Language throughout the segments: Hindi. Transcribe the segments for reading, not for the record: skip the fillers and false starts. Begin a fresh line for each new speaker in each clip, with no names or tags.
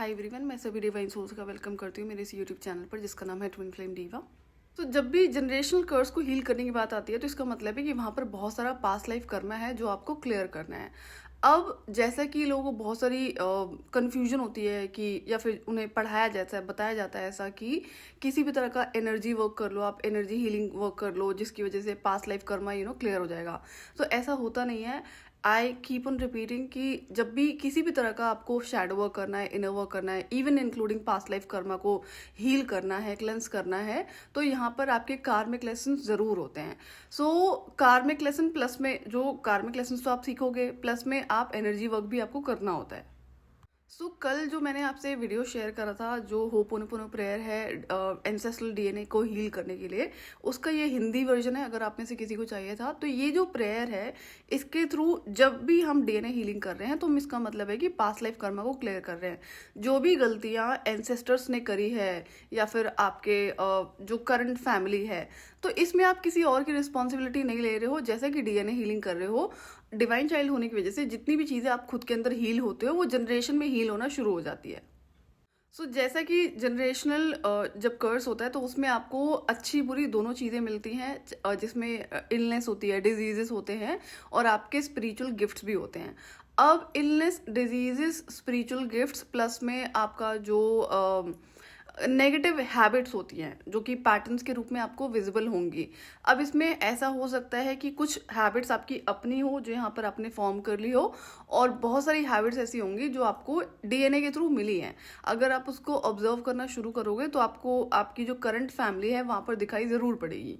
हाय एवरीवन, मैं सभी डिवाइन सोल्स का वेलकम करती हूँ मेरे इस यूट्यूब चैनल पर जिसका नाम है ट्विन फ्लेम डीवा। तो जब भी जनरेशनल कर्स को हील करने की बात आती है तो इसका मतलब है कि वहाँ पर बहुत सारा पास्ट लाइफ कर्मा है जो आपको क्लियर करना है। अब जैसा कि लोगों को बहुत सारी कन्फ्यूजन होती है कि या फिर उन्हें पढ़ाया जाता है, बताया जाता है ऐसा कि किसी भी तरह का एनर्जी वर्क कर लो, आप एनर्जी हीलिंग वर्क कर लो जिसकी वजह से पास्ट लाइफ कर्मा क्लियर हो जाएगा। तो ऐसा होता नहीं है। आई कीप ऑन रिपीटिंग कि जब भी किसी भी तरह का आपको शैडो वर्क करना है, इनर वर्क करना है, even including past life Karma को हील करना है, क्लेंस करना है, तो यहाँ पर आपके कार्मिक लेसन ज़रूर होते हैं। सो कार्मिक लेसन प्लस में जो कार्मिक लेसन तो आप सीखोगे, प्लस में आप एनर्जी वर्क भी आपको करना होता है। कल जो मैंने आपसे वीडियो शेयर करा था जो होपोनोपोनो प्रेयर है एंसेस्ट्रल डीएनए को हील करने के लिए, उसका ये हिंदी वर्जन है। अगर आप में से किसी को चाहिए था तो ये जो प्रेयर है इसके थ्रू जब भी हम डीएनए हीलिंग कर रहे हैं तो इसका मतलब है कि पास्ट लाइफ कर्मा को क्लियर कर रहे हैं। जो भी गलतियां एंसेस्टर्स ने करी है या फिर आपके जो करंट फैमिली है, तो इसमें आप किसी और की रिस्पॉन्सिबिलिटी नहीं ले रहे हो। जैसे कि डीएनए हीलिंग कर रहे हो, डिवाइन चाइल्ड होने की वजह से जितनी भी चीज़ें आप खुद के अंदर हील होते हो वो जनरेशन में हील होना शुरू हो जाती है। जैसा कि जनरेशनल जब कर्स होता है तो उसमें आपको अच्छी बुरी दोनों चीज़ें मिलती हैं, जिसमें इलनेस होती है, डिजीजेस होते हैं और आपके स्पिरिचुअल गिफ्ट्स भी होते हैं। अब illness, diseases, spiritual gifts plus में आपका जो नेगेटिव हैबिट्स होती हैं जो कि पैटर्न्स के रूप में आपको विजिबल होंगी। अब इसमें ऐसा हो सकता है कि कुछ हैबिट्स आपकी अपनी हो जो यहाँ पर आपने फॉर्म कर ली हो, और बहुत सारी हैबिट्स ऐसी होंगी जो आपको डीएनए के थ्रू मिली हैं। अगर आप उसको ऑब्जर्व करना शुरू करोगे तो आपको आपकी जो करंट फैमिली है वहाँ पर दिखाई ज़रूर पड़ेगी।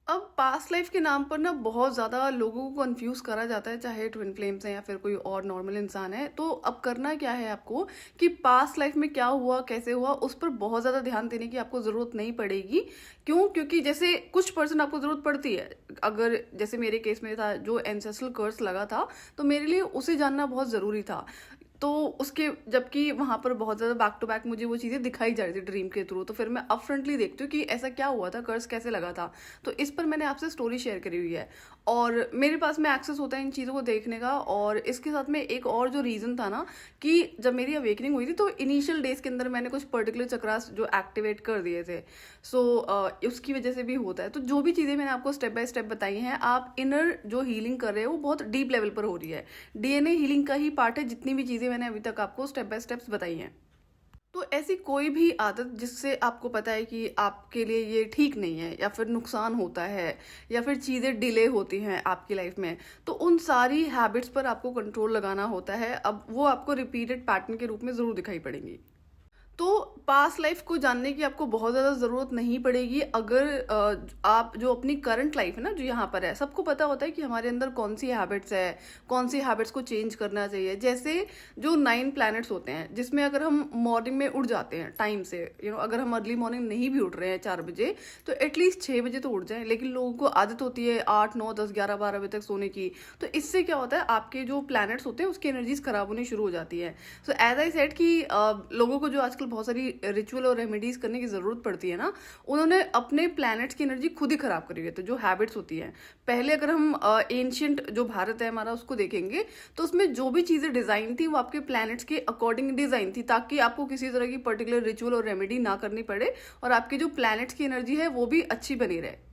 अब पास्ट लाइफ के नाम पर ना बहुत ज़्यादा लोगों को कंफ्यूज करा जाता है, चाहे ट्विन फ्लेम्स हैं या फिर कोई और नॉर्मल इंसान है। तो अब करना क्या है आपको कि पास्ट लाइफ में क्या हुआ, कैसे हुआ, उस पर बहुत ज़्यादा ध्यान देने की आपको ज़रूरत नहीं पड़ेगी। क्यों? क्योंकि जैसे कुछ पर्सन आपको ज़रूरत पड़ती है। अगर जैसे मेरे केस में था, जो एंसेस्ट्रल कर्स लगा था, तो मेरे लिए उसे जानना बहुत ज़रूरी था। तो उसके जबकि वहाँ पर बहुत ज़्यादा बैक टू बैक मुझे वो चीज़ें दिखाई जा रही थी ड्रीम के थ्रू, तो फिर मैं अपफ्रंटली देखती हूँ कि ऐसा क्या हुआ था, कर्स कैसे लगा था। तो इस पर मैंने आपसे स्टोरी शेयर करी हुई है और मेरे पास में एक्सेस होता है इन चीज़ों को देखने का। और इसके साथ में एक और जो रीज़न था ना कि जब मेरी अवेकनिंग हुई थी तो इनिशियल डेज के अंदर मैंने कुछ पर्टिकुलर चक्रास जो एक्टिवेट कर दिए थे। उसकी वजह से भी होता है। तो जो भी चीज़ें मैंने आपको स्टेप बाय स्टेप बताई हैं, आप इनर जो हीलिंग कर रहे हो वो बहुत डीप लेवल पर हो रही है। डीएनए हीलिंग का ही पार्ट है जितनी भी चीज़ें मैंने अभी तक आपको स्टेप बाय स्टेप्स बताई हैं। तो ऐसी कोई भी आदत जिससे आपको पता है कि आपके लिए ये ठीक नहीं है या फिर नुकसान होता है या फिर चीज़ें डिले होती हैं आपकी लाइफ में, तो उन सारी हैबिट्स पर आपको कंट्रोल लगाना होता है। अब वो आपको रिपीटेड पैटर्न के रूप में ज़रूर दिखाई पड़ेंगी। तो पास्ट लाइफ को जानने की आपको बहुत ज़्यादा ज़रूरत नहीं पड़ेगी। अगर आप जो अपनी करंट लाइफ है ना, जो यहाँ पर है, सबको पता होता है कि हमारे अंदर कौन सी हैबिट्स है, कौन सी हैबिट्स को चेंज करना चाहिए। जैसे जो 9 प्लैनेट्स होते हैं जिसमें अगर हम मॉर्निंग में उठ जाते हैं टाइम से, अगर हम अर्ली मॉर्निंग नहीं भी उठ रहे हैं 4 बजे, तो एटलीस्ट 6 बजे तो उठ जाएं। लेकिन लोगों को आदत होती है 8, 9, 10, 11, 12 बजे तक सोने की। तो इससे क्या होता है, आपके जो प्लैनेट्स होते हैं उसकी एनर्जीज खराब होनी शुरू हो जाती है। सो एज आई सेड कि लोगों को जो आजकल बहुत सारी रिचुअल और रेमेडीज करने की जरूरत पड़ती है ना, उन्होंने अपने प्लैनेट्स की एनर्जी खुद ही खराब करी है। तो जो हैबिट्स होती हैं, पहले अगर हम एंशियंट जो भारत है हमारा उसको देखेंगे तो उसमें जो भी चीजें डिजाइन थी वो आपके प्लैनेट्स के अकॉर्डिंग डिजाइन थी, ताकि आपको किसी तरह की पर्टिकुलर रिचुअल और रेमेडी ना करनी पड़े और आपकी जो प्लैनेट्स की एनर्जी है वो भी अच्छी बनी रहे।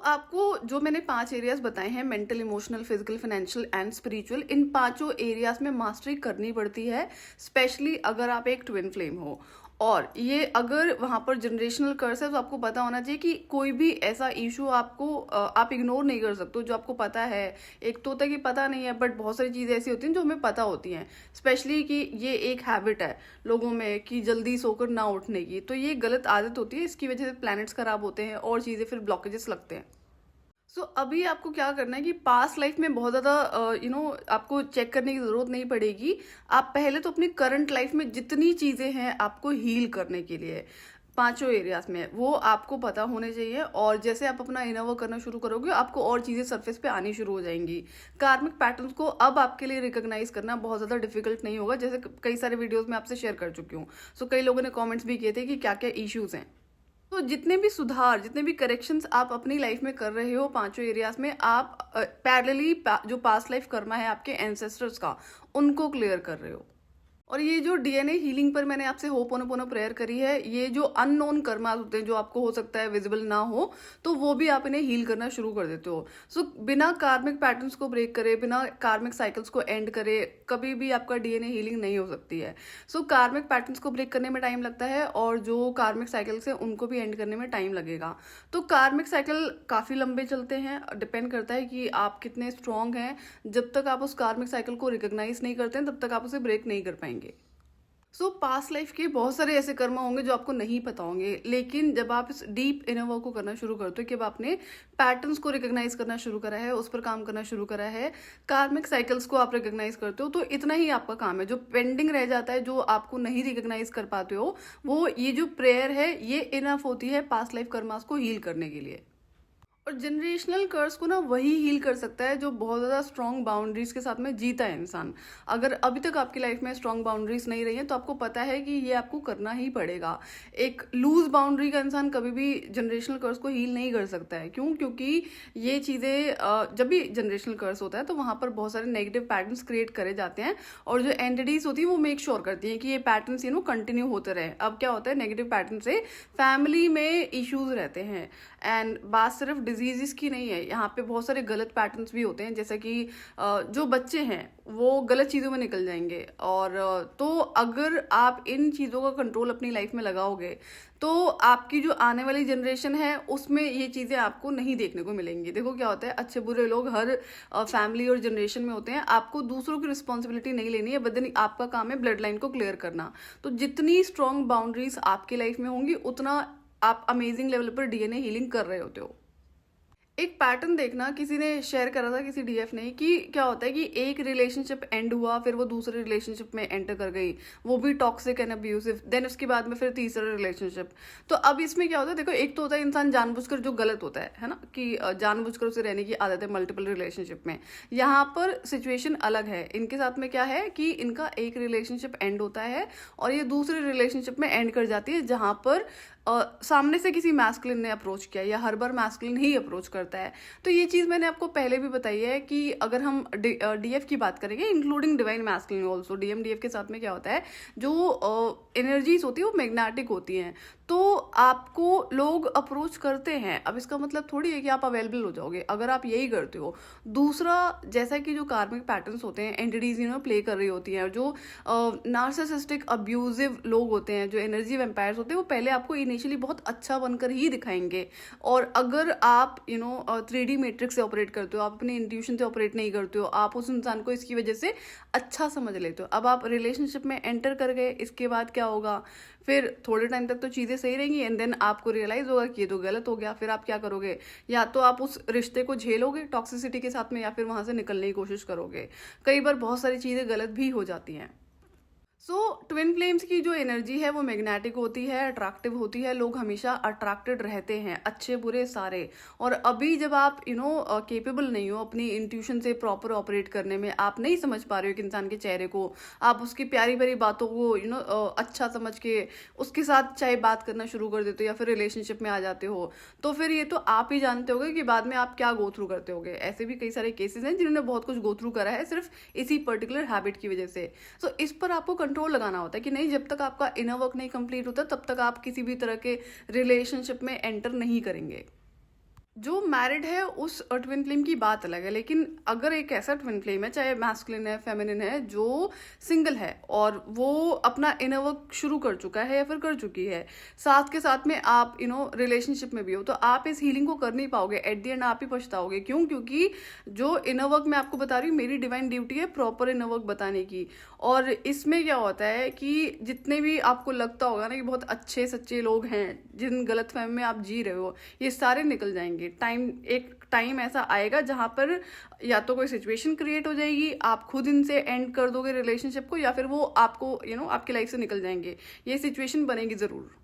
आपको जो मैंने 5 एरियाज बताए हैं, mental, emotional, physical, financial and spiritual, इन पांचों एरियाज में मास्टरी करनी पड़ती है, स्पेशली अगर आप एक ट्विन फ्लेम हो। और ये अगर वहां पर जनरेशनल कर्स है तो आपको पता होना चाहिए कि कोई भी ऐसा इशू आप इग्नोर नहीं कर सकते जो आपको पता है। एक तो होता है कि पता नहीं है, बट बहुत सारी चीज़ें ऐसी होती हैं जो हमें पता होती हैं, स्पेशली कि ये एक हैबिट है लोगों में कि जल्दी सोकर ना उठने की। तो ये गलत आदत होती है, इसकी वजह से प्लैनेट्स खराब होते हैं और चीज़ें फिर ब्लॉकेजेस लगते हैं। अभी आपको क्या करना है कि पास्ट लाइफ में बहुत ज़्यादा आपको चेक करने की ज़रूरत नहीं पड़ेगी। आप पहले तो अपनी करंट लाइफ में जितनी चीज़ें हैं आपको हील करने के लिए पांचों एरियाज में, वो आपको पता होने चाहिए। और जैसे आप अपना इनर वर्क करना शुरू करोगे आपको और चीज़ें सरफेस पे आनी शुरू हो जाएंगी। कार्मिक पैटर्न्स को अब आपके लिए रिकॉग्नाइज करना बहुत ज़्यादा डिफिकल्ट नहीं होगा, जैसे कई सारे वीडियोस में आपसे शेयर कर चुकी हूँ। कई लोगों ने कमेंट्स भी किए थे कि क्या क्या इश्यूज हैं। जितने भी सुधार, जितने भी करेक्शंस आप अपनी लाइफ में कर रहे हो पांचों एरियाज में, आप पैरेलली जो पास्ट लाइफ कर्मा है आपके एंसेस्टर्स का, उनको क्लियर कर रहे हो। और ये जो डीएनए हीलिंग पर मैंने आपसे होपोनोपोनो प्रेयर करी है, ये जो अननोन कर्मास होते हैं जो आपको हो सकता है विजिबल ना हो, तो वो भी आप इन्हें हील करना शुरू कर देते हो। सो बिना कार्मिक पैटर्न्स को ब्रेक करे, बिना कार्मिक साइकिल्स को एंड करे, कभी भी आपका डीएनए हीलिंग नहीं हो सकती है। सो कार्मिक पैटर्न्स को ब्रेक करने में टाइम लगता है और जो कार्मिक साइकिल्स हैं उनको भी एंड करने में टाइम लगेगा। तो कार्मिक साइकिल काफ़ी लंबे चलते हैं, डिपेंड करता है कि आप कितने स्ट्रांग हैं। जब तक आप उस कार्मिक साइकिल को रिकॉग्नाइज नहीं करते हैं तब तक आप उसे ब्रेक नहीं कर पाएंगे। पास्ट लाइफ के बहुत सारे ऐसे कर्म होंगे जो आपको नहीं पता होंगे, लेकिन जब आप इस डीप इनर वर्क को करना शुरू करते हो कि अब आपने पैटर्न्स को रिकॉग्नाइज करना शुरू करा है, उस पर काम करना शुरू करा है, कार्मिक साइकिल्स को आप रिकॉग्नाइज करते हो, तो इतना ही आपका काम है। जो पेंडिंग रह जाता है, जो आपको नहीं रिकॉग्नाइज कर पाते हो, वो ये जो प्रेयर है ये इनफ होती है पास्ट लाइफ कर्मास को हील करने के लिए। और जनरेशनल कर्स को ना वही हील कर सकता है जो बहुत ज़्यादा स्ट्रॉन्ग बाउंड्रीज के साथ में जीता है इंसान। अगर अभी तक आपकी लाइफ में स्ट्रॉन्ग बाउंड्रीज नहीं रही हैं तो आपको पता है कि ये आपको करना ही पड़ेगा। एक लूज बाउंड्री का इंसान कभी भी जनरेशनल कर्स को हील नहीं कर सकता है। क्यों? क्योंकि ये चीज़ें जब भी जनरेशनल कर्स होता है तो वहाँ पर बहुत सारे नेगेटिव पैटर्न्स क्रिएट करे जाते हैं और जो एंटिटीज होती है वो मेक श्योर करती हैं कि ये पैटर्न्स कंटिन्यू होते रहे। अब क्या होता है, नेगेटिव पैटर्न से फैमिली में इश्यूज रहते हैं। एंड बात सिर्फ डिजीज़ की नहीं है, यहाँ पे बहुत सारे गलत पैटर्न्स भी होते हैं, जैसे कि जो बच्चे हैं वो गलत चीज़ों में निकल जाएंगे। और तो अगर आप इन चीज़ों का कंट्रोल अपनी लाइफ में लगाओगे तो आपकी जो आने वाली जनरेशन है उसमें ये चीज़ें आपको नहीं देखने को मिलेंगी। देखो क्या होता है, अच्छे बुरे लोग हर फैमिली और जनरेशन में होते हैं। आपको दूसरों की रिस्पॉन्सिबिलिटी नहीं लेनी है, बदन आपका काम है ब्लड लाइन को क्लियर करना। तो जितनी स्ट्रॉन्ग बाउंड्रीज आपकी लाइफ में होंगी उतना आप अमेजिंग लेवल पर डीएनए हीलिंग कर रहे होते हो। एक पैटर्न देखना, किसी ने शेयर करा था, किसी डीएफ ने, कि क्या होता है कि एक रिलेशनशिप एंड हुआ, फिर वो दूसरे रिलेशनशिप में एंटर कर गई, वो भी टॉक्सिक एंड अब्यूसिव, देन उसके बाद में फिर तीसरा रिलेशनशिप। तो अब इसमें क्या होता है, देखो एक तो होता है इंसान जानबूझकर जो गलत होता है ना, कि जानबूझकर उसे रहने की आदत है मल्टीपल रिलेशनशिप में। यहाँ पर सिचुएशन अलग है। इनके साथ में क्या है कि इनका एक रिलेशनशिप एंड होता है और ये दूसरे रिलेशनशिप में एंड कर जाती है, जहाँ पर सामने से किसी मैस्कुलिन ने अप्रोच किया या हर बार मैस्कुलिन ही अप्रोच करता है। तो ये चीज़ मैंने आपको पहले भी बताई है कि अगर हम डीएफ की बात करेंगे, including divine masculine also, DF के साथ में क्या होता है, जो एनर्जीज होती है वो मैग्नेटिक होती हैं। तो आपको लोग अप्रोच करते हैं, अब इसका मतलब थोड़ी है कि आप अवेलेबल हो जाओगे अगर आप यही करते हो। दूसरा, जैसा कि जो कार्मिक पैटर्न्स होते हैं एंटिटीज प्ले कर रही होती हैं, और जो नार्सिसिस्टिक अब्यूजिव लोग होते हैं, जो एनर्जी वेम्पायर्स होते हैं, वो पहले आपको इनिशियली बहुत अच्छा बनकर ही दिखाएंगे। और अगर आप 3D मैट्रिक्स से ऑपरेट करते हो, आप अपने इंट्यूशन से ऑपरेट नहीं करते हो, आप उस इंसान को इसकी वजह से अच्छा समझ लेते हो। अब आप रिलेशनशिप में एंटर कर गए, इसके बाद क्या होगा, फिर थोड़े टाइम तक तो चीज़ें सही रहेंगी एंड देन आपको रियलाइज होगा कि ये तो गलत हो गया। फिर आप क्या करोगे, या तो आप उस रिश्ते को झेलोगे टॉक्सिसिटी के साथ में, या फिर वहां से निकलने की कोशिश करोगे। कई बार बहुत सारी चीज़ें गलत भी हो जाती हैं। ट्विन फ्लेम्स की जो एनर्जी है वो मैग्नेटिक होती है, अट्रैक्टिव होती है। लोग हमेशा अट्रैक्टेड रहते हैं, अच्छे बुरे सारे। और अभी जब आप केपेबल नहीं हो अपनी इंट्यूशन से प्रॉपर ऑपरेट करने में, आप नहीं समझ पा रहे हो कि इंसान के चेहरे को, आप उसकी प्यारी प्यारी बातों को अच्छा समझ के उसके साथ चाहे बात करना शुरू कर देते हो या फिर रिलेशनशिप में आ जाते हो, तो फिर ये तो आप ही जानते होगे कि बाद में आप क्या गो थ्रू करते होगे। ऐसे भी कई सारे केसेस हैं जिन्होंने बहुत कुछ गो थ्रू करा है सिर्फ इसी पर्टिकुलर हैबिट की वजह से। इस पर आपको कंट्रोल लगाना होता है कि नहीं, जब तक आपका इनर वर्क नहीं कंप्लीट होता तब तक आप किसी भी तरह के रिलेशनशिप में एंटर नहीं करेंगे। जो मैरिड है उस ट्विन फ्लेम की बात अलग है, लेकिन अगर एक ऐसा ट्विन फ्लेम है, चाहे मैस्कुलिन है फेमिनिन है, जो सिंगल है और वो अपना इनर वर्क शुरू कर चुका है या फिर कर चुकी है, साथ के साथ में आप रिलेशनशिप में भी हो, तो आप इस हीलिंग को कर नहीं पाओगे। एट द एंड आप ही पछताओगे। क्यों? क्योंकि जो इनर वर्क मैं आपको बता रही हूँ, मेरी डिवाइन ड्यूटी है प्रॉपर इनर वर्क बताने की। और इसमें क्या होता है कि जितने भी आपको लगता होगा ना कि बहुत अच्छे सच्चे लोग हैं, जिन गलत फहमी में आप जी रहे हो, ये सारे निकल जाएंगे। एक टाइम ऐसा आएगा जहां पर या तो कोई सिचुएशन क्रिएट हो जाएगी, आप खुद इनसे एंड कर दोगे रिलेशनशिप को, या फिर वो आपको आपकी लाइफ से निकल जाएंगे। ये सिचुएशन बनेगी जरूर।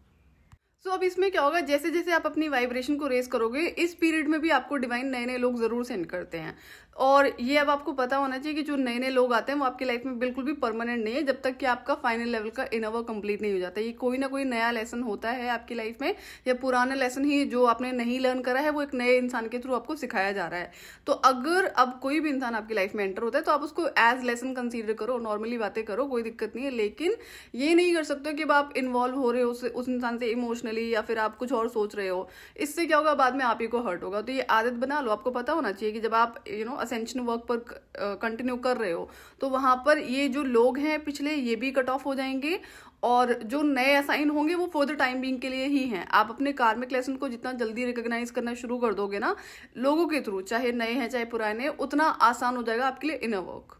सो अब इसमें क्या होगा, जैसे जैसे आप अपनी वाइब्रेशन को रेस करोगे, इस पीरियड में भी आपको डिवाइन नए नए लोग जरूर सेंड करते हैं। और ये अब आपको पता होना चाहिए कि जो नए नए लोग आते हैं वो आपकी लाइफ में बिल्कुल भी परमानेंट नहीं है, जब तक कि आपका फाइनल लेवल का इनर वर्क कंप्लीट नहीं हो जाता। ये कोई ना कोई नया लेसन होता है आपकी लाइफ में, या पुराना लेसन ही जो आपने नहीं लर्न करा है वो एक नए इंसान के थ्रू आपको सिखाया जा रहा है। तो अगर अब कोई भी इंसान आपकी लाइफ में एंटर होता है तो आप उसको एज लेसन कंसीडर करो, नॉर्मली बातें करो, कोई दिक्कत नहीं है। लेकिन ये नहीं कर सकते कि अब आप इन्वॉल्व हो रहे हो उस इंसान से इमोशनली, या फिर आप कुछ और सोच रहे हो, इससे क्या होगा, बाद में आप ही को हर्ट होगा। तो ये आदत बना लो। आपको पता होना चाहिए कि जब आप असेंशन वर्क पर कंटिन्यू कर रहे हो तो वहां पर ये जो लोग हैं पिछले, ये भी कट ऑफ हो जाएंगे, और जो नए असाइन होंगे वो फॉर द टाइम बीइंग के लिए ही हैं। आप अपने कार्मिक लेसन को जितना जल्दी रिकॉग्नाइज करना शुरू कर दोगे ना लोगों के थ्रू, चाहे नए हैं चाहे पुराने, उतना आसान हो जाएगा आपके लिए इनर वर्क।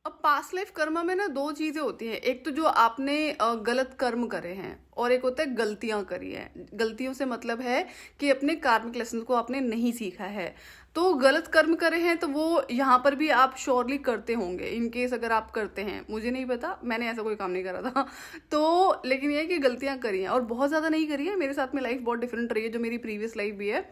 अब पास्ट लाइफ कर्म में ना दो चीजें होती हैं, एक तो जो आपने गलत कर्म करे हैं, और एक होता है गलतियां करी हैं। गलतियों से मतलब है कि अपने कार्मिक लेसन को आपने नहीं सीखा है। तो गलत कर्म करे हैं तो वो यहाँ पर भी आप श्योरली करते होंगे, इन केस अगर आप करते हैं, मुझे नहीं पता, मैंने ऐसा कोई काम नहीं करा था तो लेकिन ये है कि गलतियां करी हैं, और बहुत ज्यादा नहीं करी है। मेरे साथ में लाइफ बहुत डिफरेंट रही है, जो मेरी प्रीवियस लाइफ भी है।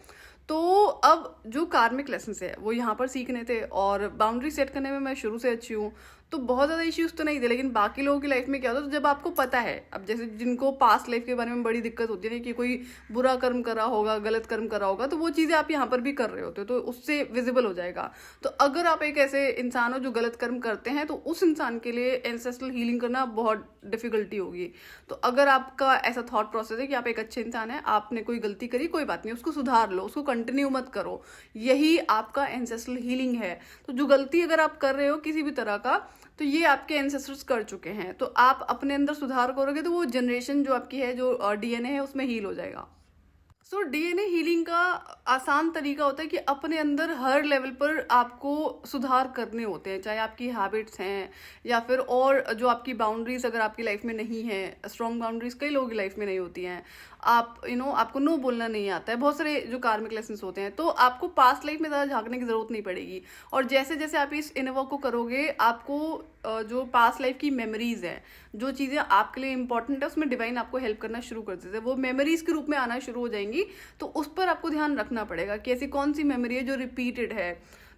तो अब जो कार्मिक लेसन है वो यहाँ पर सीखने थे, और बाउंड्री सेट करने में मैं शुरू से अच्छी हूँ, तो बहुत ज़्यादा इश्यूज तो नहीं थे। लेकिन बाकी लोगों की लाइफ में क्या होता है, तो जब आपको पता है, अब जैसे जिनको पास्ट लाइफ के बारे में बड़ी दिक्कत होती है ना कि कोई बुरा कर्म करा होगा, गलत कर्म करा होगा, तो वो चीज़ें आप यहाँ पर भी कर रहे होते हो, तो उससे विजिबल हो जाएगा। तो अगर आप एक ऐसे इंसान हो जो गलत कर्म करते हैं, तो उस इंसान के लिए एंसेस्ट्रल हीलिंग करना बहुत डिफिकल्टी होगी। तो अगर आपका ऐसा थॉट प्रोसेस है कि आप एक अच्छे इंसान है, आपने कोई गलती करी, कोई बात नहीं, उसको सुधार लो, उसको कंटिन्यू मत करो, यही आपका एंसेस्ट्रल हीलिंग है। तो जो गलती अगर आप कर रहे हो किसी भी तरह का, तो ये आपके एंसेस्टर्स कर चुके हैं, तो आप अपने अंदर सुधार करोगे तो वो जनरेशन जो आपकी है, जो डीएनए है, उसमें हील हो जाएगा। सो डीएनए हीलिंग का आसान तरीका होता है कि अपने अंदर हर लेवल पर आपको सुधार करने होते हैं, चाहे आपकी हैबिट्स हैं या फिर और जो आपकी बाउंड्रीज अगर आपकी लाइफ में नहीं है, स्ट्रॉन्ग बाउंड्रीज कई लोगों की लाइफ में नहीं होती हैं, आप आपको नो बोलना नहीं आता है, बहुत सारे जो कार्मिक लेसन्स होते हैं, तो आपको पास्ट लाइफ में ज़्यादा झांकने की जरूरत नहीं पड़ेगी। और जैसे जैसे आप इस इनर वर्क को करोगे, आपको जो पास्ट लाइफ की मेमोरीज है, जो चीज़ें आपके लिए इंपॉर्टेंट है, उसमें डिवाइन आपको हेल्प करना शुरू कर देते हैं, वो मेमोरीज के रूप में आना शुरू हो जाएंगी। तो उस पर आपको ध्यान रखना पड़ेगा कि ऐसी कौन सी मेमोरी है जो रिपीटेड है,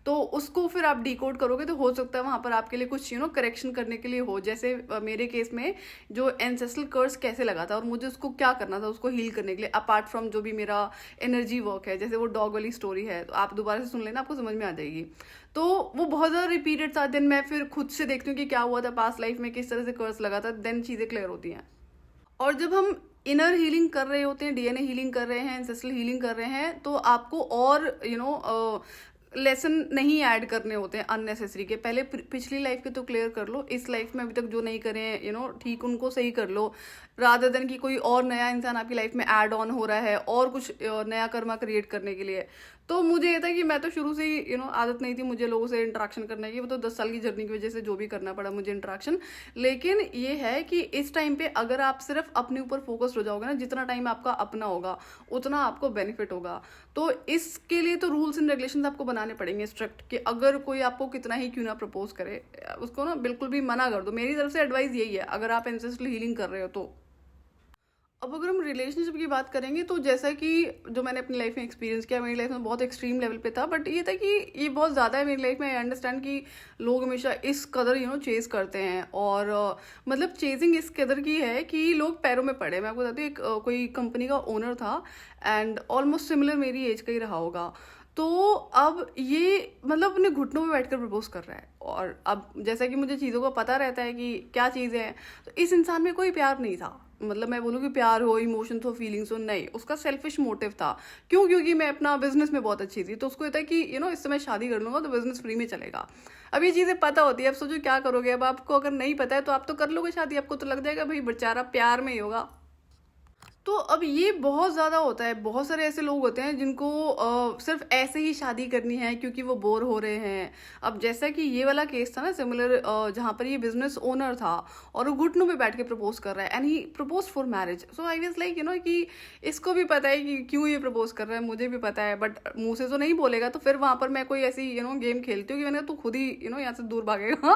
तो उसको फिर आप डिकोड करोगे तो हो सकता है वहां पर आपके लिए कुछ करेक्शन करने के लिए हो। जैसे मेरे केस में जो एंसेस्ट्रल कर्स कैसे लगा था और मुझे उसको क्या करना था, उसको हील करने के लिए, अपार्ट फ्रॉम जो भी मेरा एनर्जी वर्क है, जैसे वो डॉग वाली स्टोरी है, तो आप दोबारा से सुन लेना, आपको समझ में आ जाएगी। तो वो बहुत ज़्यादा रिपीटेड था, देन मैं फिर खुद से देखती हूँ कि क्या हुआ था पास्ट लाइफ में, किस तरह से कर्स लगा था, देन चीज़ें क्लियर होती हैं। और जब हम इनर हीलिंग कर रहे होते हैं, डीएनए हीलिंग कर रहे हैं, एंसेस्ट्रल हीलिंग कर रहे हैं, तो आपको और लेसन नहीं ऐड करने होते हैं अननेसेसरी के। पहले पिछली लाइफ के तो क्लियर कर लो, इस लाइफ में अभी तक जो नहीं करे हैं ठीक, उनको सही कर लो, रादर देन कि कोई और नया इंसान आपकी लाइफ में ऐड ऑन हो रहा है और कुछ नया कर्मा क्रिएट करने के लिए। तो मुझे ये था कि मैं तो शुरू से ही आदत नहीं थी मुझे लोगों से इंटरेक्शन करने की, वो तो 10 साल की जर्नी की वजह से जो भी करना पड़ा मुझे इंटरेक्शन। लेकिन ये है कि इस टाइम पे अगर आप सिर्फ अपने ऊपर फोकस्ड हो जाओगे ना, जितना टाइम आपका अपना होगा उतना आपको बेनिफिट होगा। तो इसके लिए तो रूल्स एंड रेगुलेशंस आपको बनाने पड़ेंगे स्ट्रिक्ट, कि अगर कोई आपको कितना ही क्यों ना प्रपोज करे, उसको ना बिल्कुल भी मना कर दो। मेरी तरफ से एडवाइस यही है अगर आप एंसेस्ट्रल हीलिंग कर रहे हो तो। अब अगर हम रिलेशनशिप की बात करेंगे तो जैसा कि जो मैंने अपनी लाइफ में एक्सपीरियंस किया, मेरी लाइफ में बहुत एक्सट्रीम लेवल पे था, बट ये था कि ये बहुत ज़्यादा है मेरी लाइफ में। आई अंडरस्टैंड कि लोग हमेशा इस कदर चेज करते हैं, और मतलब चेजिंग इस कदर की है कि लोग पैरों में पड़े। मैं आपको बताती हूँ, एक कोई कंपनी का ओनर था एंड ऑलमोस्ट सिमिलर मेरी एज का ही रहा होगा। तो अब ये मतलब अपने घुटनों में बैठकर प्रपोज कर रहा है, और अब जैसा कि मुझे चीज़ों का पता रहता है कि क्या चीज़ें हैं, तो इस इंसान में कोई प्यार नहीं था। मतलब मैं बोलूँ कि प्यार हो, इमोशंस हो, फीलिंग्स हो, नहीं, उसका सेल्फिश मोटिव था। क्यों? क्योंकि मैं अपना बिजनेस में बहुत अच्छी थी, तो उसको ये था कि इस समय शादी कर लूंगा तो बिजनेस फ्री में चलेगा। अब ये चीज़ें पता होती है, अब सोचो क्या करोगे। अब आपको अगर नहीं पता है तो आप तो कर लोगे शादी, आपको तो लग जाएगा भाई बेचारा प्यार में ही होगा। तो अब ये बहुत ज़्यादा होता है, बहुत सारे ऐसे लोग होते हैं जिनको सिर्फ ऐसे ही शादी करनी है क्योंकि वो बोर हो रहे हैं। अब जैसा कि ये वाला केस था ना सिमिलर, जहाँ पर ये बिजनेस ओनर था और वो घुटनों पे बैठ के प्रपोज कर रहा है, and he propose for marriage. So I was like कि इसको भी पता है कि क्यों ये प्रपोज कर रहा है, मुझे भी पता है, बट मुंह से तो नहीं बोलेगा। तो फिर वहाँ पर मैं कोई ऐसी गेम खेलती हूँ कि मैंने तू खुद ही यहाँ से दूर भागेगा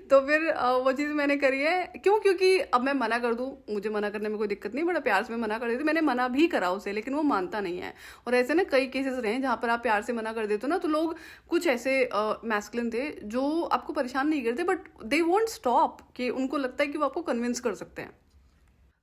तो फिर वो चीज़ मैंने करी है। क्यों? क्योंकि अब मैं मना कर दूँ, मुझे मना करने में कोई दिक्कत नहीं, बड़ा प्यार से मना कर देती, मैंने मना भी करा उसे, लेकिन वो मानता नहीं है। और ऐसे ना कई केसेस रहे हैं जहाँ पर आप प्यार से मना कर देते हो ना, तो लोग कुछ ऐसे मैस्कुलिन थे जो आपको परेशान नहीं करते, बट दे वोंट स्टॉप, कि उनको लगता है कि वो आपको कन्विंस कर सकते हैं।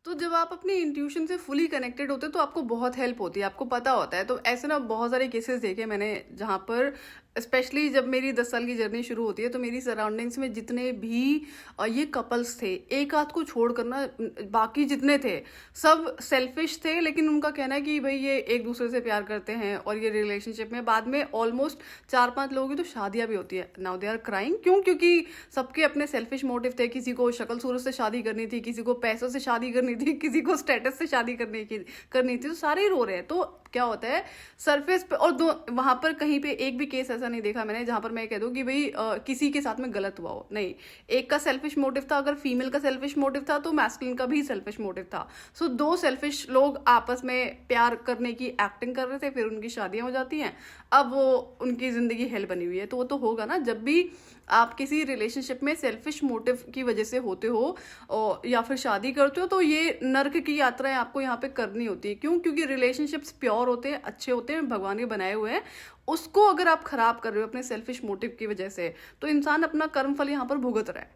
तो जब आप अपनी इंट्यूशन से फुली कनेक्टेड होते हो तो आपको बहुत हेल्प होती है, आपको पता होता है। तो ऐसे ना बहुत सारे केसेस देखे मैंने जहाँ पर स्पेशली जब मेरी 10 साल की जर्नी शुरू होती है, तो मेरी सराउंडिंग्स में जितने भी ये कपल्स थे, एक आध को छोड़कर ना बाकी जितने थे सब सेल्फिश थे। लेकिन उनका कहना है कि भाई ये एक दूसरे से प्यार करते हैं और ये रिलेशनशिप में बाद में ऑलमोस्ट 4-5 लोगों की तो शादियां भी होती है। नाउ दे आर क्राइंग, क्यों? क्योंकि सबके अपने सेल्फिश मोटिव थे। किसी को शक्ल सूरत से शादी करनी थी, किसी को पैसों से शादी करनी थी, किसी को स्टेटस से शादी करनी थी, तो सारे ही रो रहे हैं। तो क्या होता है सरफेस पे, और दो वहां पर कहीं पे एक भी केस ऐसा नहीं देखा मैंने जहां पर मैं कह दूं कि भाई किसी के साथ में गलत हुआ हो। नहीं, एक का सेल्फिश मोटिव था, अगर फीमेल का सेल्फिश मोटिव था तो मैस्कुलिन का भी सेल्फिश मोटिव था। सो दो सेल्फिश लोग आपस में प्यार करने की एक्टिंग कर रहे थे, फिर उनकी शादियां हो जाती हैं, अब वो उनकी जिंदगी हेल बनी हुई है। तो वो तो होगा ना, जब भी आप किसी रिलेशनशिप में सेल्फिश मोटिव की वजह से होते हो या फिर शादी करते हो, तो ये नर्क की यात्राएं आपको यहाँ पे करनी होती है। क्यों? क्योंकि रिलेशनशिप्स प्योर होते हैं, अच्छे होते हैं, भगवान के बनाए हुए हैं। उसको अगर आप खराब कर रहे हो अपने सेल्फिश मोटिव की वजह से, तो इंसान अपना कर्म फल यहाँ पर भुगत रहा है।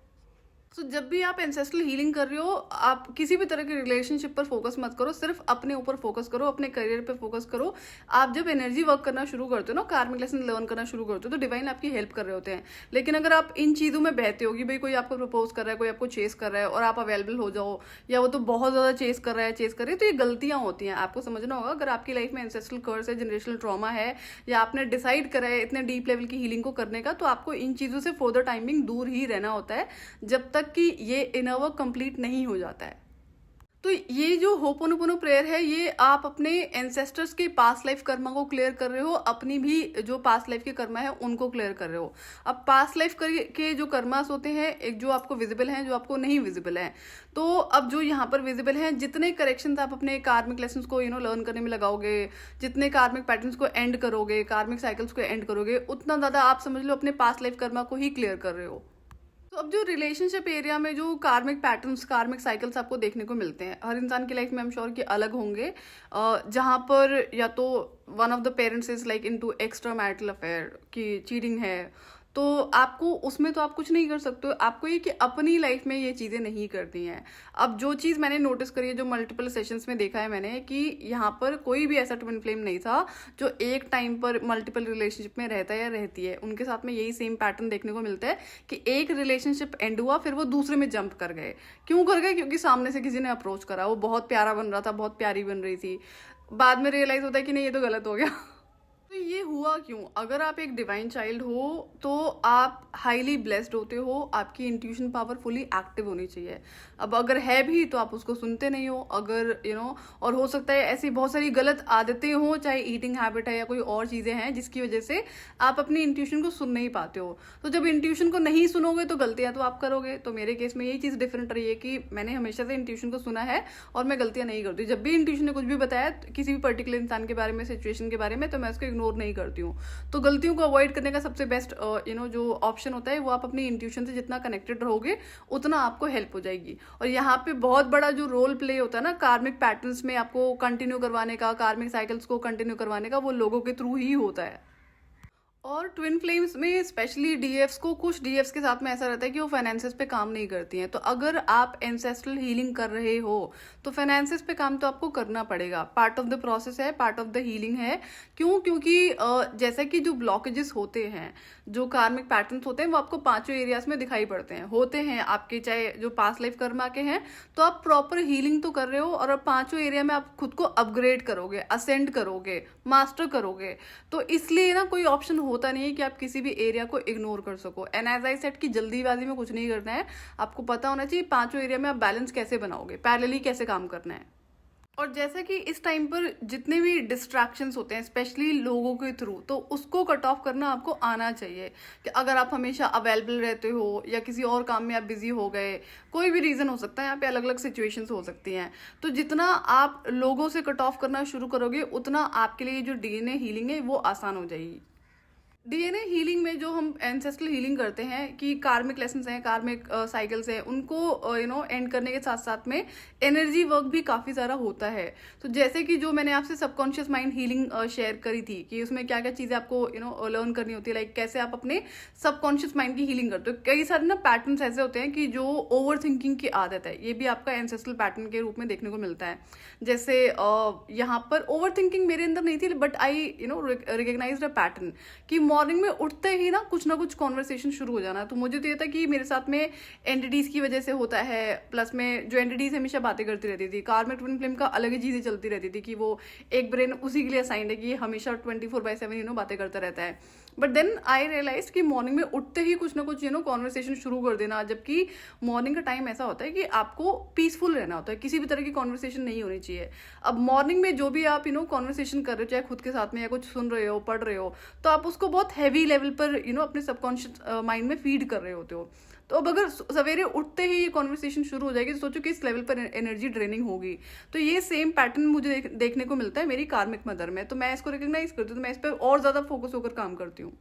तो जब भी आप एंसेस्ट्रल हीलिंग कर रहे हो, आप किसी भी तरह के रिलेशनशिप पर फोकस मत करो, सिर्फ अपने ऊपर फोकस करो, अपने करियर पे फोकस करो। आप जब एनर्जी वर्क करना शुरू करते हो ना, कार्मिक लेसन लर्न करना शुरू करते हो, तो डिवाइन आपकी हेल्प कर रहे होते हैं। लेकिन अगर आप इन चीज़ों में बहते हो कि भाई कोई आपको प्रपोज कर रहा है, कोई आपको चेस कर रहा है और आप अवेलेबल हो जाओ, या वो तो बहुत ज़्यादा चेस कर रहा है, चेस कर रही है, तो ये गलतियाँ होती हैं। आपको समझना होगा, अगर आपकी लाइफ में एंसेस्ट्रल कर्स है, जनरेशनल ट्रॉमा है, या आपने डिसाइड करा है इतने डीप लेवल की हीलिंग को करने का, तो आपको इन चीज़ों से फर्दर टाइमिंग दूर ही रहना होता है, जब तक कि ये इनर वर्क कंप्लीट नहीं हो जाता है। तो ये जो होपोनोपोनो प्रेयर है, ये आप अपने एंसेस्टर्स के पास्ट लाइफ कर्मा को क्लियर कर रहे हो, अपनी भी जो पास्ट लाइफ के कर्मा है उनको क्लियर कर रहे हो। अब पास्ट लाइफ के जो कर्मास होते हैं, एक जो आपको विजिबल हैं, जो आपको नहीं विजिबल हैं। तो अब जो यहाँ पर विजिबल हैं, जितने करेक्शंस आप अपने कार्मिक लेसन्स को लर्न करने में लगाओगे, जितने कार्मिक पैटर्न्स को एंड करोगे, कार्मिक साइकिल्स को एंड करोगे, उतना ज़्यादा आप समझ लो अपने पास्ट लाइफ कर्मा को ही क्लियर कर रहे हो। तो अब जो रिलेशनशिप एरिया में जो कार्मिक पैटर्न्स, कार्मिक साइकिल्स आपको देखने को मिलते हैं, हर इंसान की लाइफ में आई एम श्योर कि अलग होंगे, जहाँ पर या तो one of the parents is like into extra marital affair, कि चीटिंग है, तो आपको उसमें तो आप कुछ नहीं कर सकते हो। आपको ये कि अपनी लाइफ में ये चीज़ें नहीं करती हैं। अब जो चीज़ मैंने नोटिस करी है, जो मल्टीपल सेशंस में देखा है मैंने, कि यहाँ पर कोई भी ऐसा ट्विन फ्लेम नहीं था जो एक टाइम पर मल्टीपल रिलेशनशिप में रहता है या रहती है। उनके साथ में यही सेम पैटर्न देखने को मिलता है कि एक रिलेशनशिप एंड हुआ, फिर वो दूसरे में जंप कर गए। क्यों कर गए? क्योंकि सामने से किसी ने अप्रोच करा, वो बहुत प्यारा बन रहा था, बहुत प्यारी बन रही थी, बाद में रियलाइज होता है कि नहीं, ये तो गलत हो गया। तो ये हुआ क्यों? अगर आप एक डिवाइन चाइल्ड हो तो आप हाईली ब्लेस्ड होते हो, आपकी इंट्यूशन पावर फुली एक्टिव होनी चाहिए। अब अगर है भी तो आप उसको सुनते नहीं हो, अगर और हो सकता है ऐसी बहुत सारी गलत आदतें हो, चाहे ईटिंग हैबिट है या कोई और चीज़ें हैं, जिसकी वजह से आप अपनी इंट्यूशन को सुन नहीं पाते हो। तो जब इंट्यूशन को नहीं सुनोगे तो गलतियां तो आप करोगे। तो मेरे केस में यही चीज़ डिफरेंट रही है कि मैंने हमेशा से इंट्यूशन को सुना है और मैं गलतियां नहीं करती। जब भी इंट्यूशन ने कुछ भी बताया किसी भी पर्टिकुलर इंसान के बारे में, सिचुएशन के बारे में, तो मैं उसको इग्नोर नहीं करती हूँ। तो गलतियों को अवॉइड करने का सबसे बेस्ट जो ऑप्शन होता है, वो आप अपनी इंट्यूशन से जितना कनेक्टेड रहोगे उतना आपको हेल्प हो जाएगी। और यहाँ पे बहुत बड़ा जो रोल प्ले होता है ना कार्मिक पैटर्न्स में आपको कंटिन्यू करवाने का, कार्मिक साइकिल्स को कंटिन्यू करवाने का, वो लोगों के थ्रू ही होता है। और ट्विन फ्लेम्स में स्पेशली डीएफ्स को, कुछ डीएफ्स के साथ में ऐसा रहता है कि वो फाइनेंसेस पे काम नहीं करती हैं। तो अगर आप एंसेस्ट्रल हीलिंग कर रहे हो तो फाइनेंसेस पे काम तो आपको करना पड़ेगा, पार्ट ऑफ द प्रोसेस है, पार्ट ऑफ द हीलिंग है। क्यों? क्योंकि जैसा कि जो ब्लॉकेजेस होते हैं, जो कार्मिक पैटर्न्स होते हैं, वो आपको पांचों एरियाज में दिखाई पड़ते हैं, होते हैं आपके, चाहे जो पास्ट लाइफ कर्मा के हैं। तो आप प्रॉपर हीलिंग तो कर रहे हो और अब पांचों एरिया में आप खुद को अपग्रेड करोगे, असेंड करोगे, मास्टर करोगे। तो इसलिए ना कोई ऑप्शन होता नहीं है कि आप किसी भी एरिया को इग्नोर कर सको। एंड एज आई सेड कि जल्दीबाजी में कुछ नहीं करना है, आपको पता होना चाहिए पांचों एरिया में आप बैलेंस कैसे बनाओगे, पैरेलली कैसे काम करना है। और जैसा कि इस टाइम पर जितने भी डिस्ट्रैक्शंस होते हैं स्पेशली लोगों के थ्रू, तो उसको कट ऑफ करना आपको आना चाहिए। कि अगर आप हमेशा अवेलेबल रहते हो या किसी और काम में आप बिजी हो गए, कोई भी रीज़न हो सकता है, यहाँ पे अलग अलग सिचुएशंस हो सकती हैं, तो जितना आप लोगों से कट ऑफ करना शुरू करोगे उतना आपके लिए जो डीएनए हीलिंग है वो आसान हो जाएगी। डीएनए हीलिंग में जो हम एंसेस्ट्रल हीलिंग करते हैं कि कार्मिक लेसन्स हैं, कार्मिक साइकिल्स हैं, उनको एंड करने के साथ साथ में एनर्जी वर्क भी काफ़ी सारा होता है। तो जैसे कि जो मैंने आपसे सबकॉन्शियस माइंड हीलिंग शेयर करी थी कि उसमें क्या क्या चीज़ें आपको लर्न करनी होती है, लाइक कैसे आप अपने सबकॉन्शियस माइंड की हीलिंग करते हो। कई सारे ना पैटर्न्स ऐसे होते हैं कि जो ओवर थिंकिंग की आदत है, ये भी आपका एंसेस्ट्रल पैटर्न के रूप में देखने को मिलता है। जैसे यहाँ पर ओवर थिंकिंग मेरे अंदर नहीं थी, but I recognise a pattern कि मॉर्निंग में उठते ही ना कुछ कॉन्वर्सेशन शुरू हो जाना। तो मुझे तो ये था कि मेरे साथ में एंटिटीज की वजह से होता है, प्लस में जो एंटिटीज हमेशा बातें करती रहती थी। कार में ट्विन फ्लेम का अलग ही चीजें चलती रहती थी कि वो एक ब्रेन उसी के लिए असाइंड है कि हमेशा 24/7 बातें करता रहता है। बट देन आई रियलाइज कि मॉर्निंग में उठते ही कुछ ना कुछ कॉन्वर्सेशन शुरू कर देना, जबकि मॉर्निंग का टाइम ऐसा होता है कि आपको पीसफुल रहना होता है, किसी भी तरह की कॉन्वर्सेशन नहीं होनी चाहिए। अब मॉर्निंग में जो भी आप कॉन्वर्सेशन कर रहे हो, चाहे खुद के साथ में या कुछ सुन रहे हो, पढ़ रहे हो, तो आप उसको बहुत हैवी लेवल पर अपने सबकॉन्शियस माइंड में फीड कर रहे होते हो। तो अब अगर सवेरे उठते ही ये कॉन्वर्सेशन शुरू हो जाएगी तो सोचो कि इस लेवल पर एनर्जी ड्रेनिंग होगी। तो ये सेम पैटर्न मुझे देखने को मिलता है मेरी कार्मिक मदर में। तो मैं इसको रिकग्नाइज करती हूँ, तो मैं इस पर और ज़्यादा फोकस होकर काम करती हूँ।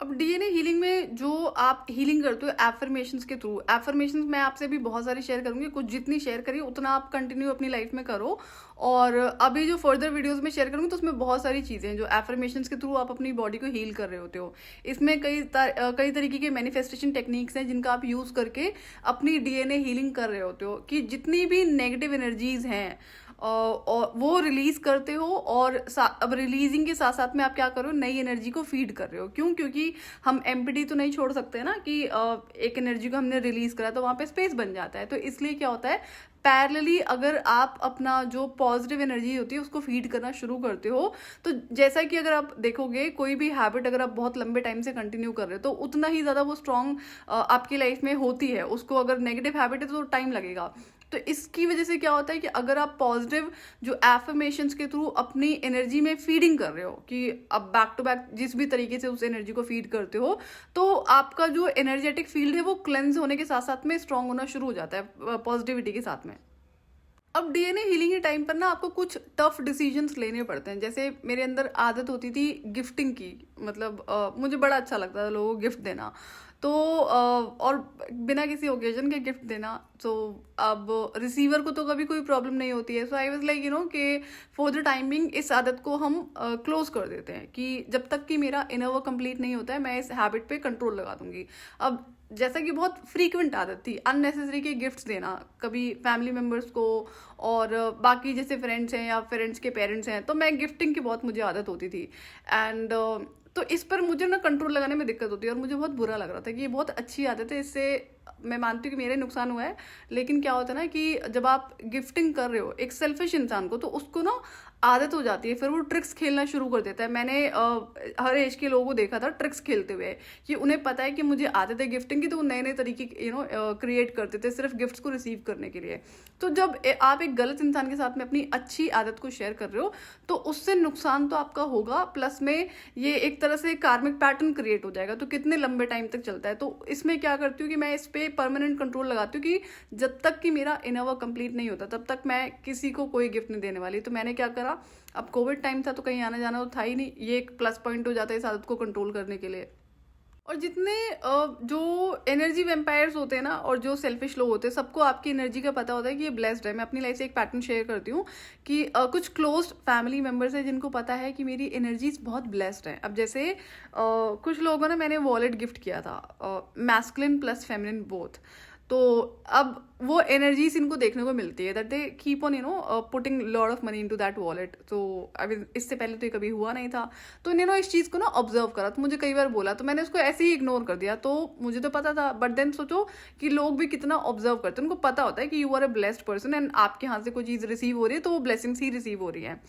अब डीएनए हीलिंग में जो आप हीलिंग करते हो एफर्मेशंस के थ्रू, एफर्मेशंस मैं आपसे भी बहुत सारी शेयर करूंगी, कुछ जितनी शेयर करिए उतना आप कंटिन्यू अपनी लाइफ में करो। और अभी जो फर्दर वीडियोस में शेयर करूंगी तो उसमें बहुत सारी चीज़ें हैं जो एफर्मेशंस के थ्रू आप अपनी बॉडी को हील कर रहे होते हो। इसमें कई तरीके के मैनिफेस्टेशन टेक्निक्स हैं जिनका आप यूज़ करके अपनी डीएनए हीलिंग कर रहे होते हो कि जितनी भी नेगेटिव एनर्जीज हैं और वो रिलीज करते हो। और अब रिलीजिंग के साथ साथ में आप क्या करो, नई एनर्जी को फीड कर रहे हो। क्यों? क्योंकि हम एम्प्टी तो नहीं छोड़ सकते ना कि एक एनर्जी को हमने रिलीज करा तो वहां पे स्पेस बन जाता है। तो इसलिए क्या होता है, पैरेलली अगर आप अपना जो पॉजिटिव एनर्जी होती है उसको फीड करना शुरू करते हो, तो जैसा कि अगर आप देखोगे कोई भी हैबिट अगर आप बहुत लंबे टाइम से कंटिन्यू कर रहे हो तो उतना ही ज़्यादा वो स्ट्रांग आपकी लाइफ में होती है। उसको अगर नेगेटिव हैबिट है तो टाइम लगेगा। तो इसकी वजह से क्या होता है कि अगर आप पॉजिटिव जो एफर्मेशंस के थ्रू अपनी एनर्जी में फीडिंग कर रहे हो कि अब बैक टू बैक जिस भी तरीके से उस एनर्जी को फीड करते हो, तो आपका जो एनर्जेटिक फील्ड है वो क्लेंज होने के साथ साथ में स्ट्रांग होना शुरू हो जाता है पॉजिटिविटी के साथ में। अब डीएनए हीलिंग के टाइम पर ना आपको कुछ टफ डिसीजंस लेने पड़ते हैं। जैसे मेरे अंदर आदत होती थी गिफ्टिंग की, मतलब मुझे बड़ा अच्छा लगता था लोगों को गिफ्ट देना, तो और बिना किसी ओकेजन के गिफ्ट देना। तो अब रिसीवर को तो कभी कोई प्रॉब्लम नहीं होती है। सो आई वाज लाइक कि फॉर द टाइमिंग इस आदत को हम क्लोज कर देते हैं कि जब तक कि मेरा इनर वर्क कंप्लीट नहीं होता है मैं इस हैबिट पे कंट्रोल लगा दूंगी। अब जैसा कि बहुत फ्रीक्वेंट आदत थी अननेसेसरी के गिफ्ट्स देना, कभी फैमिली मेम्बर्स को और बाकी जैसे फ्रेंड्स हैं या फ्रेंड्स के पेरेंट्स हैं, तो मैं गिफ्टिंग की बहुत मुझे आदत होती थी। एंड तो इस पर मुझे ना कंट्रोल लगाने में दिक्कत होती है और मुझे बहुत बुरा लग रहा था कि ये बहुत अच्छी आदत है, इससे मैं मानती हूँ कि मेरे नुकसान हुआ है। लेकिन क्या होता है ना कि जब आप गिफ्टिंग कर रहे हो एक सेल्फिश इंसान को, तो उसको ना आदत हो जाती है, फिर वो ट्रिक्स खेलना शुरू कर देता है। मैंने हर एज के लोगों को देखा था ट्रिक्स खेलते हुए कि उन्हें पता है कि मुझे आदत है गिफ्टिंग की, तो वो नए नए तरीके क्रिएट करते थे सिर्फ गिफ्ट्स को रिसीव करने के लिए। तो जब आप एक गलत इंसान के साथ में अपनी अच्छी आदत को शेयर कर रहे हो तो उससे नुकसान तो आपका होगा, प्लस में ये एक तरह से कार्मिक पैटर्न क्रिएट हो जाएगा। तो कितने लंबे टाइम तक चलता है। तो इसमें क्या करती हूँ कि मैं इस पे परमानेंट कंट्रोल लगाती हूँ कि जब तक कि मेरा इनर वर्क कंप्लीट नहीं होता तब तक मैं किसी को कोई गिफ्ट नहीं देने वाली। तो मैंने क्या करा, अब कोविड टाइम था तो कहीं आना जाना तो था ही नहीं, ये एक प्लस पॉइंट हो जाता है इस आदत को कंट्रोल करने के लिए। और जितने जो एनर्जी वेम्पायर्स होते हैं ना और जो सेल्फिश लोग होते हैं, सबको आपकी एनर्जी का पता होता है कि ये ब्लेस्ड है। मैं अपनी लाइफ से एक पैटर्न शेयर करती हूँ कि कुछ क्लोज फैमिली मेम्बर्स हैं जिनको पता है कि मेरी एनर्जीज बहुत ब्लेस्ड है। अब जैसे कुछ लोगों ने मैंने वॉलेट गिफ्ट किया था, मैस्कुलिन प्लस फेमिनिन बोथ। तो अब वो एनर्जीज इनको देखने को मिलती है that they keep on putting lot of money into that wallet. तो अभी इससे पहले तो ये कभी हुआ नहीं था, तो इन्होंने इस चीज़ को ना ऑब्जर्व करा, तो मुझे कई बार बोला, तो मैंने उसको ऐसे ही इग्नोर कर दिया। तो मुझे तो पता था, बट देन सोचो कि लोग भी कितना ऑब्जर्व करते हैं, उनको पता होता है कि you are a blessed person and आपके हाथ से कोई चीज़ रिसीव हो रही है तो वो ब्लेसिंग्स ही रिसीव हो रही है।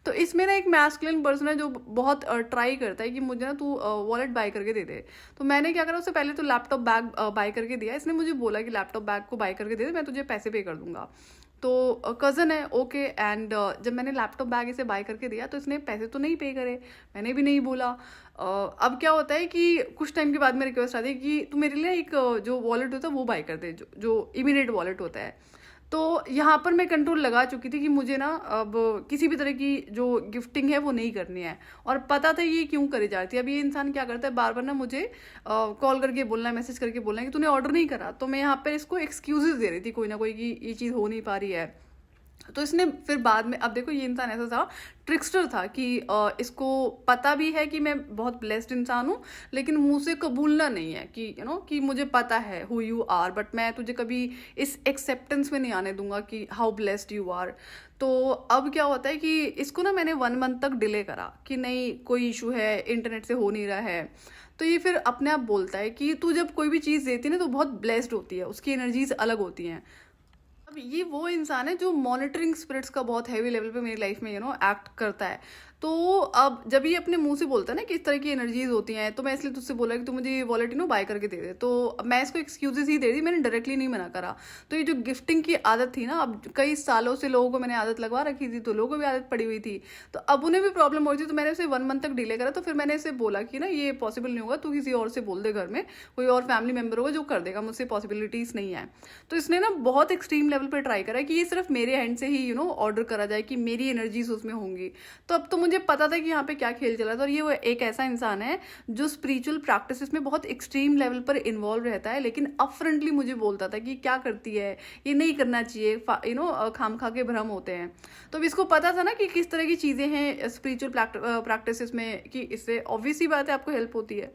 तो इसमें ना एक मैस्कुलिन पर्सन है जो बहुत ट्राई करता है कि मुझे ना तू वॉलेट बाय करके दे दे। तो मैंने क्या करा, उससे पहले तो लैपटॉप बैग बाय करके दिया। इसने मुझे बोला कि लैपटॉप बैग को बाय करके दे दे, मैं तुझे पैसे पे कर दूंगा। तो कज़न है ओके। एंड जब मैंने लैपटॉप बैग इसे बाय करके दिया तो इसने पैसे तो नहीं पे करे, मैंने भी नहीं बोला। अब क्या होता है कि कुछ टाइम के बाद में रिक्वेस्ट आती है कि तू मेरे लिए एक जो वॉलेट होता है वो बाय कर दे, जो इमीडिएट वॉलेट होता है। तो यहाँ पर मैं कंट्रोल लगा चुकी थी कि मुझे ना अब किसी भी तरह की जो गिफ्टिंग है वो नहीं करनी है, और पता था ये क्यों करी जा रही थी। अब ये इंसान क्या करता है, बार बार ना मुझे कॉल करके बोलना है, मैसेज करके बोलना है कि तूने ऑर्डर नहीं करा। तो मैं यहाँ पर इसको एक्सक्यूजेस दे रही थी कोई ना कोई कि ये चीज़ हो नहीं पा रही है। तो इसने फिर बाद में, अब देखो ये इंसान ऐसा था, ट्रिक्स्टर था कि इसको पता भी है कि मैं बहुत ब्लेस्ड इंसान हूँ, लेकिन मुंह से कबूलना नहीं है कि कि मुझे पता है हु यू आर, बट मैं तुझे कभी इस एक्सेप्टेंस में नहीं आने दूंगा कि हाउ ब्लेस्ड यू आर। तो अब क्या होता है कि इसको ना मैंने 1 मंथ तक डिले करा कि नहीं कोई इशू है, इंटरनेट से हो नहीं रहा है। तो ये फिर अपने आप बोलता है कि तू जब कोई भी चीज़ देती है ना तो बहुत ब्लेस्ड होती है, उसकी एनर्जीज अलग होती हैं। अब ये वो इंसान है जो मॉनिटरिंग स्पिरिट्स का बहुत हैवी लेवल पे मेरी लाइफ में एक्ट करता है। तो अब जब ये अपने मुंह से बोलता है ना कि इस तरह की एनर्जीज होती हैं, तो मैं इसलिए तुझसे बोला कि तू मुझे ये वॉलेट बाय करके दे दे। तो अब मैं इसको एक्सक्यूजेस ही दे दी, मैंने डायरेक्टली नहीं मना करा। तो ये जो गिफ्टिंग की आदत थी ना, अब कई सालों से लोगों को मैंने आदत लगवा रखी थी, तो लोगों को भी आदत पड़ी हुई थी, तो अब उन्हें भी प्रॉब्लम हो रही थी। तो मैंने उसे 1 मंथ तक डिले करा। तो फिर मैंने इसे बोला कि ना ये पॉसिबल नहीं होगा, तू किसी और से बोल दे, घर में कोई और फैमिली मेम्बर होगा जो कर देगा, मुझसे पॉसिबिलिटीज नहीं है। तो इसने ना बहुत एक्सट्रीम लेवल पर ट्राई करा कि ये सिर्फ मेरे हैंड से ही ऑर्डर करा जाए, कि मेरी एनर्जीज उसमें होंगी। तो अब तो मुझे पता था कि यहाँ पे क्या खेल चला था। और ये वो एक ऐसा इंसान है जो स्पिरिचुअल प्रैक्टिसेस में बहुत एक्सट्रीम लेवल पर इन्वॉल्व रहता है, लेकिन अपफ्रंटली मुझे बोलता था कि क्या करती है, ये नहीं करना चाहिए, खाम खा के भ्रम होते हैं। तो अब इसको पता था ना कि किस तरह की चीजें हैं स्पिरिचुअल प्रैक्टिसेस में, कि इससे ऑब्वियस ही बात है आपको हेल्प होती है।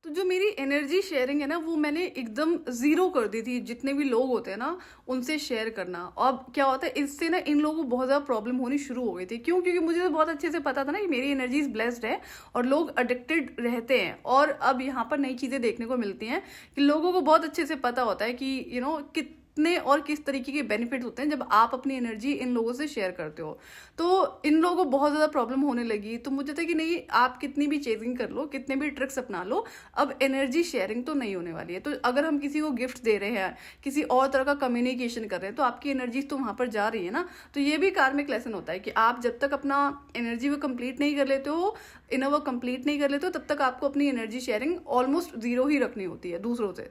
तो जो मेरी एनर्जी शेयरिंग है ना, वो मैंने एकदम ज़ीरो कर दी थी। जितने भी लोग होते हैं ना, उनसे शेयर करना। अब क्या होता है, इससे ना इन लोगों को बहुत ज़्यादा प्रॉब्लम होनी शुरू हो गई थी। क्यों? क्योंकि मुझे तो बहुत अच्छे से पता था ना कि मेरी एनर्जीज ब्लेस्ड है और लोग एडिक्टेड रहते हैं। और अब यहाँ पर नई चीज़ें देखने को मिलती हैं कि लोगों को बहुत अच्छे से पता होता है कि कितने और किस तरीके के बेनिफिट होते हैं जब आप अपनी एनर्जी इन लोगों से शेयर करते हो। तो इन लोगों को बहुत ज़्यादा प्रॉब्लम होने लगी। तो मुझे था कि नहीं, आप कितनी भी चेजिंग कर लो, कितने भी ट्रिक्स अपना लो, अब एनर्जी शेयरिंग तो नहीं होने वाली है। तो अगर हम किसी को गिफ्ट दे रहे हैं, किसी और तरह का कम्युनिकेशन कर रहे हैं, तो आपकी एनर्जीज तो वहाँ पर जा रही है ना। तो ये भी कार्मिक लेसन होता है कि आप जब तक अपना एनर्जी वो कंप्लीट नहीं कर लेते हो, इनर वर्क कंप्लीट नहीं कर लेते हो, तब तक आपको अपनी एनर्जी शेयरिंग ऑलमोस्ट जीरो ही रखनी होती है दूसरों से।